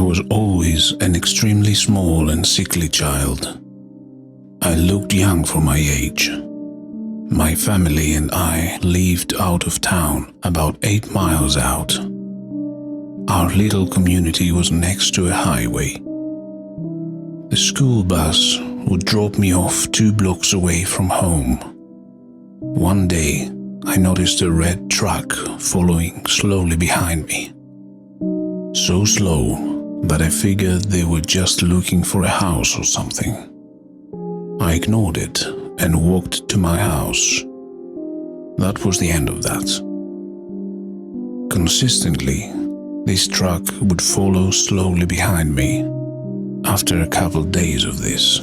was always an extremely small and sickly child. I looked young for my age. My family and I lived out of town, about 8 miles out. Our little community was next to a highway. The school bus would drop me off 2 blocks away from home. One day, I noticed a red truck following slowly behind me. So slow that I figured they were just looking for a house or something. I ignored it and walked to my house. That was the end of that. Consistently, this truck would follow slowly behind me. After a couple days of this,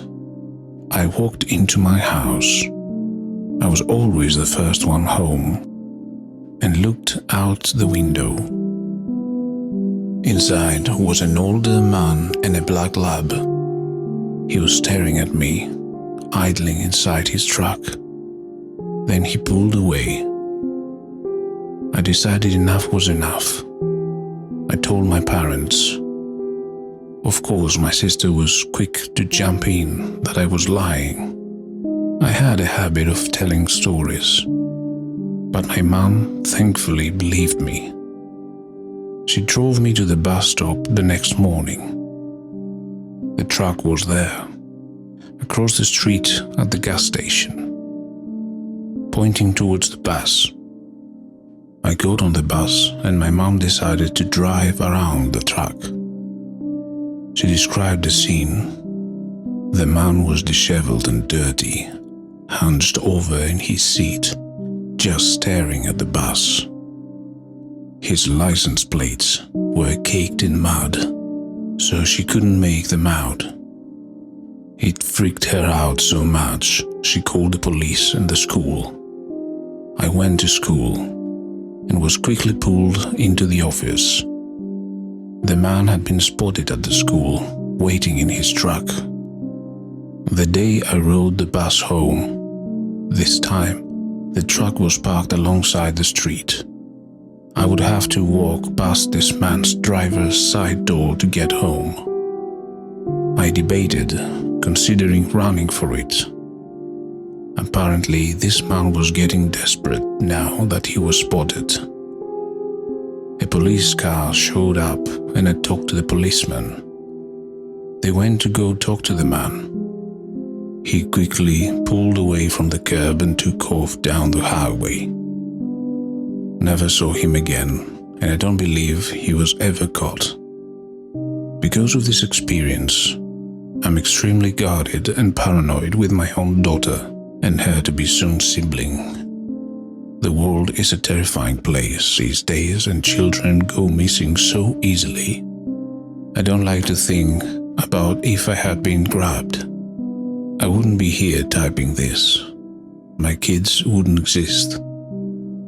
I walked into my house. I was always the first one home and looked out the window. Inside was an older man and a black lab. He was staring at me, idling inside his truck. Then he pulled away. I decided enough was enough. I told my parents. Of course, my sister was quick to jump in that I was lying. I had a habit of telling stories, but my mom thankfully believed me. She drove me to the bus stop the next morning. The truck was there, across the street at the gas station, pointing towards the bus. I got on the bus and my mom decided to drive around the truck. She described the scene. The man was disheveled and dirty, hunched over in his seat, just staring at the bus. His license plates were caked in mud, so she couldn't make them out. It freaked her out so much, she called the police and the school. I went to school and was quickly pulled into the office. The man had been spotted at the school, waiting in his truck. The day I rode the bus home, this time, the truck was parked alongside the street. I would have to walk past this man's driver's side door to get home. I debated, considering running for it. Apparently, this man was getting desperate now that he was spotted. A police car showed up and I talked to the policeman. They went to go talk to the man. He quickly pulled away from the curb and took off down the highway. Never saw him again, and I don't believe he was ever caught. Because of this experience, I'm extremely guarded and paranoid with my own daughter and her to-be-soon sibling. The world is a terrifying place these days and children go missing so easily. I don't like to think about if I had been grabbed. I wouldn't be here typing this. My kids wouldn't exist.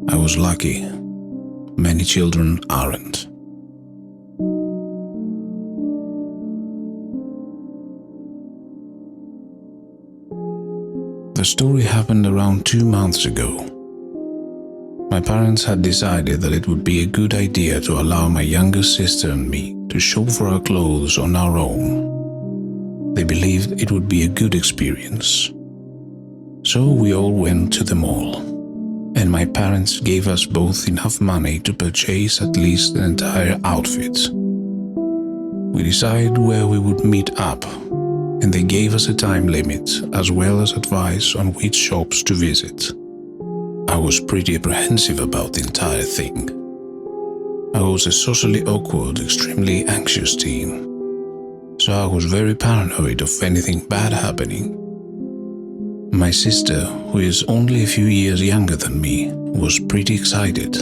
I was lucky. Many children aren't. The story happened around 2 months ago. My parents had decided that it would be a good idea to allow my younger sister and me to shop for our clothes on our own. They believed it would be a good experience. So we all went to the mall, and my parents gave us both enough money to purchase at least an entire outfit. We decided where we would meet up, and they gave us a time limit as well as advice on which shops to visit. I was pretty apprehensive about the entire thing. I was a socially awkward, extremely anxious teen, so I was very paranoid of anything bad happening. My sister, who is only a few years younger than me, was pretty excited.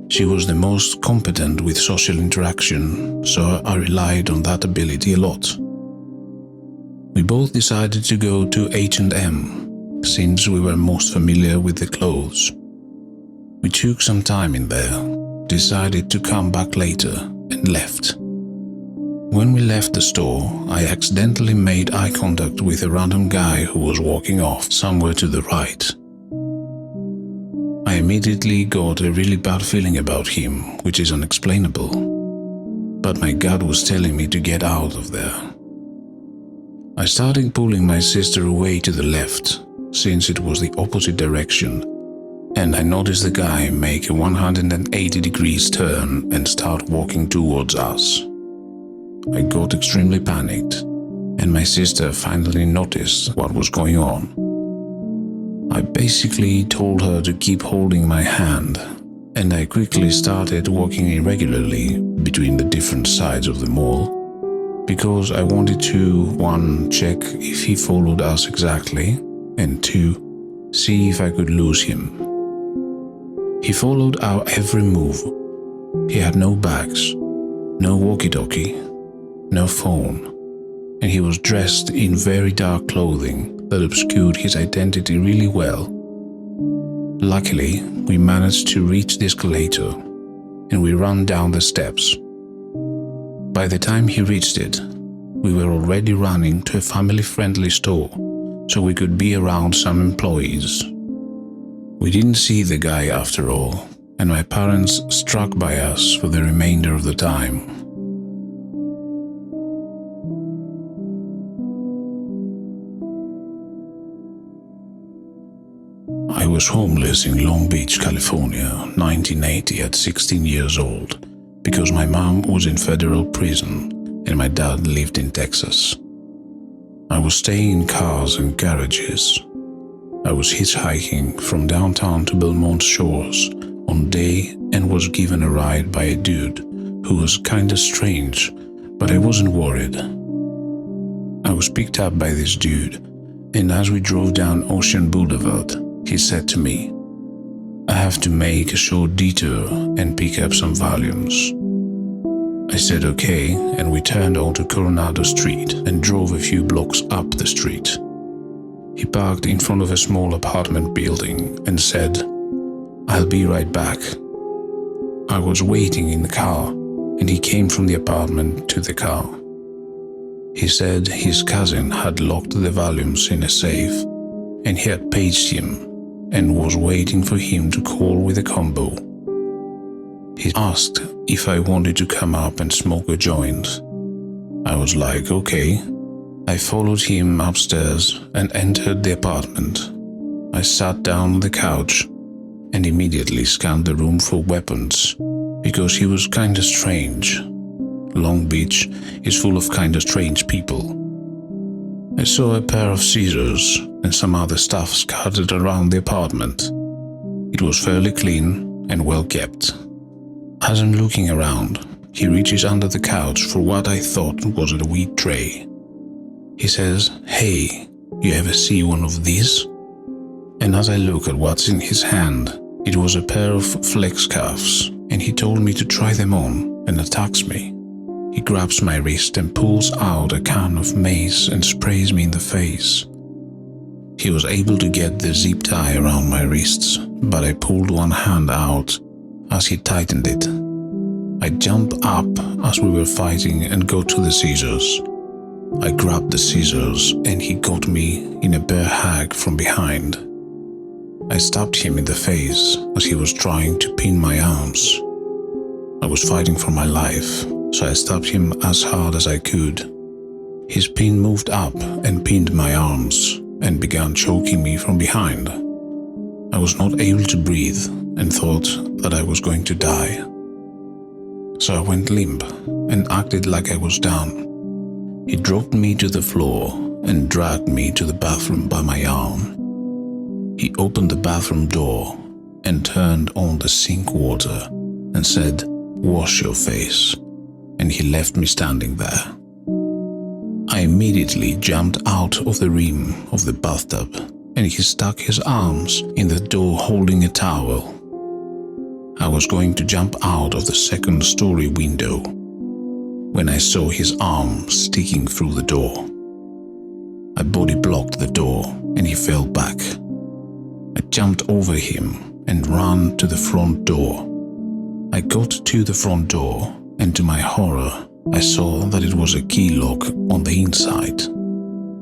She was the most competent with social interaction, so I relied on that ability a lot. We both decided to go to H&M, since we were most familiar with the clothes. We took some time in there, decided to come back later, and left. When we left the store, I accidentally made eye contact with a random guy who was walking off somewhere to the right. I immediately got a really bad feeling about him, which is unexplainable. but my gut was telling me to get out of there. I started pulling my sister away to the left, since it was the opposite direction, and I noticed the guy make a 180 degrees turn and start walking towards us. I got extremely panicked, and my sister finally noticed what was going on. I basically told her to keep holding my hand, and I quickly started walking irregularly between the different sides of the mall, because I wanted to, 1, check if he followed us exactly, and 2, see if I could lose him. He followed our every move. He had no bags, no walkie-talkie, no phone, and he was dressed in very dark clothing that obscured his identity really well. Luckily, we managed to reach the escalator, and we ran down the steps. By the time he reached it, we were already running to a family-friendly store, so we could be around some employees. We didn't see the guy after all, and my parents stuck by us for the remainder of the time. I was homeless in Long Beach, California, 1980 at 16 years old, because my mom was in federal prison and my dad lived in Texas. I was staying in cars and garages. I was hitchhiking from downtown to Belmont Shores on day and was given a ride by a dude who was kinda strange, but I wasn't worried. I was picked up by this dude, and as we drove down Ocean Boulevard, he said to me, "I have to make a short detour and pick up some volumes." I said okay, and we turned onto Coronado Street and drove a few blocks up the street. He parked in front of a small apartment building and said, "I'll be right back." I was waiting in the car, and he came from the apartment to the car. He said his cousin had locked the volumes in a safe, and he had paged him and was waiting for him to call with a combo. He asked if I wanted to come up and smoke a joint. I was like, okay. I followed him upstairs and entered the apartment. I sat down on the couch and immediately scanned the room for weapons, because he was kinda strange. Long Beach is full of kinda strange people. I saw a pair of scissors and some other stuff scattered around the apartment. It was fairly clean and well kept. As I'm looking around, he reaches under the couch for what I thought was a weed tray. He says, "Hey, you ever see one of these?" And as I look at what's in his hand, it was a pair of flex cuffs, and he told me to try them on and attacks me. He grabs my wrist and pulls out a can of mace and sprays me in the face. He was able to get the zip tie around my wrists, but I pulled one hand out as he tightened it. I jumped up as we were fighting and go to the scissors. I grabbed the scissors and he got me in a bear hug from behind. I stabbed him in the face as he was trying to pin my arms. I was fighting for my life, so I stabbed him as hard as I could. His pin moved up and pinned my arms and began choking me from behind. I was not able to breathe and thought that I was going to die. So I went limp and acted like I was done. He dropped me to the floor and dragged me to the bathroom by my arm. He opened the bathroom door and turned on the sink water and said, "Wash your face," and he left me standing there. I immediately jumped out of the rim of the bathtub, and he stuck his arms in the door holding a towel. I was going to jump out of the second-story window when I saw his arm sticking through the door. I body blocked the door and he fell back. I jumped over him and ran to the front door. I got to the front door, and to my horror, I saw that it was a key lock on the inside.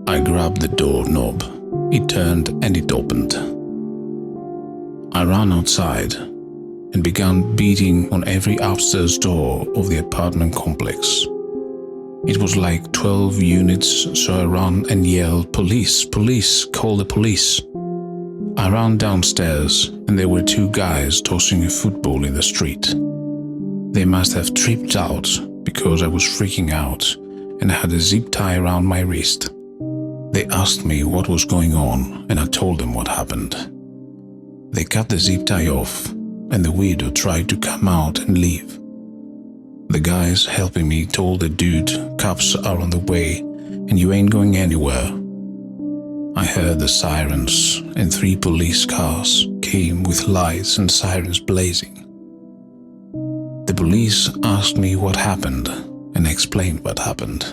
I grabbed the door knob. It turned and it opened. I ran outside, and began beating on every upstairs door of the apartment complex. It was like 12 units, so I ran and yelled, "Police, police, call the police." I ran downstairs and there were two guys tossing a football in the street. They must have tripped out because I was freaking out and I had a zip tie around my wrist. They asked me what was going on and I told them what happened. They cut the zip tie off and the weirdo tried to come out and leave. The guys helping me told the dude, "Cops are on the way and you ain't going anywhere." I heard the sirens and 3 police cars came with lights and sirens blazing. The police asked me what happened and I explained what happened.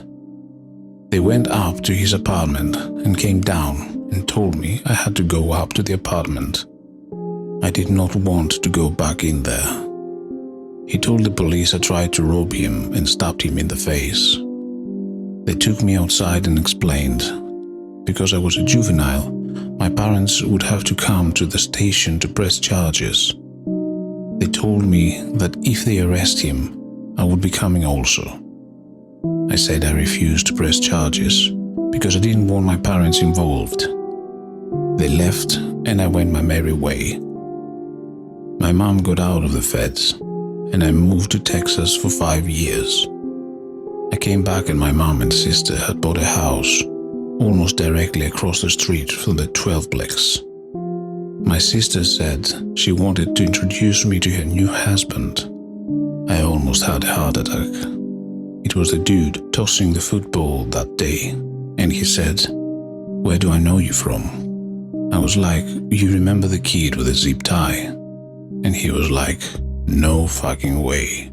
They went up to his apartment and came down and told me I had to go up to the apartment. I did not want to go back in there. He told the police I tried to rob him and stabbed him in the face. They took me outside and explained, because I was a juvenile, my parents would have to come to the station to press charges. They told me that if they arrest him, I would be coming also. I said I refused to press charges because I didn't want my parents involved. They left and I went my merry way. My mom got out of the feds and I moved to Texas for 5 years. I came back and my mom and sister had bought a house almost directly across the street from the 12-plex. My sister said she wanted to introduce me to her new husband. I almost had a heart attack. It was the dude tossing the football that day, and he said, "Where do I know you from?" I was like, "You remember the kid with a zip tie?" And he was like, "No fucking way."